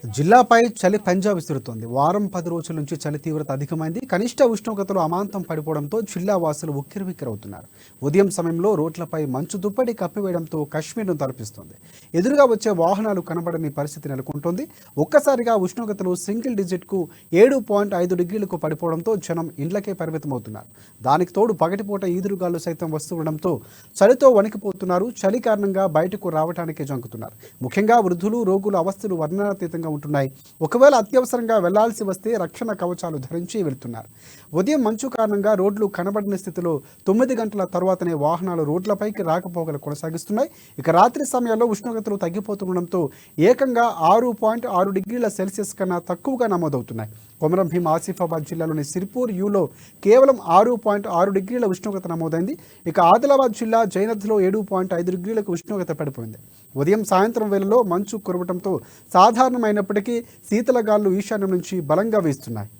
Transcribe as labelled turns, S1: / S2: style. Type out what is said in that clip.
S1: జిల్లాపై చలి పంజా విసురుతోంది. వారం 10 రోజుల నుంచి చలి తీవ్రత అధికమైంది. కనిష్ట ఉష్ణోగ్రతలు అమాంతం పడిపోవడంతో జిల్లా వాసులు ఉక్కిరిబిక్కిరవుతున్నారు. ఉదయం సమయంలో రోడ్లపై మంచు దుప్పటి కప్పివేయడంతో కశ్మీర్ను తలపిస్తోంది. ఎదురుగా వచ్చే వాహనాలు కనబడని పరిస్థితి నెలకొంటోంది. ఒక్కసారిగా ఉష్ణోగ్రతలు సింగిల్ డిజిట్కు 7.5 డిగ్రీలకు పడిపోవడంతో జనం ఇండ్లకే పరిమితమవుతున్నారు. దానికి తోడు పగటిపూట ఈదురుగాలు సైతం వస్తుండడంతో చలితో వణికిపోతున్నారు. చలి కారణంగా బయటకు రావడానికే జంకుతున్నారు. ముఖ్యంగా వృద్ధులు, రోగులు అవస్థలు వర్ణనాతీతంగా ఉంటున్నాయి. ఒకవేళ అత్యవసరంగా వెళ్లాల్సి వస్తే రక్షణ కవచాలు ధరించి వెళ్తున్నారు. ఉదయం మంచు కారణంగా రోడ్లు కనబడిన స్థితిలో 9 గంటల తర్వాతనే వాహనాలు రోడ్లపైకి రాకపోకలు కొనసాగిస్తున్నాయి. ఇక రాత్రి సమయాల్లో ఉష్ణోగ్రతలు తగ్గిపోతుండడంతో ఏకంగా 6.6 డిగ్రీల సెల్సియస్ కన్నా తక్కువగా నమోదవుతున్నాయి. కొమరం భీం ఆసిఫాబాద్ జిల్లాలోని సిర్పూర్ యూలో కేవలం 6.6 డిగ్రీల ఉష్ణోగ్రత నమోదైంది. ఇక ఆదిలాబాద్ జిల్లా జైనథ్లో 7.5 డిగ్రీలకు ఉష్ణోగ్రత పడిపోయింది. ఉదయం సాయంత్రం వేళలో మంచు కురవడంతో సాధారణమైనప్పటికీ శీతల గాలులు ఈశాన్యం నుంచి బలంగా వీస్తున్నాయి.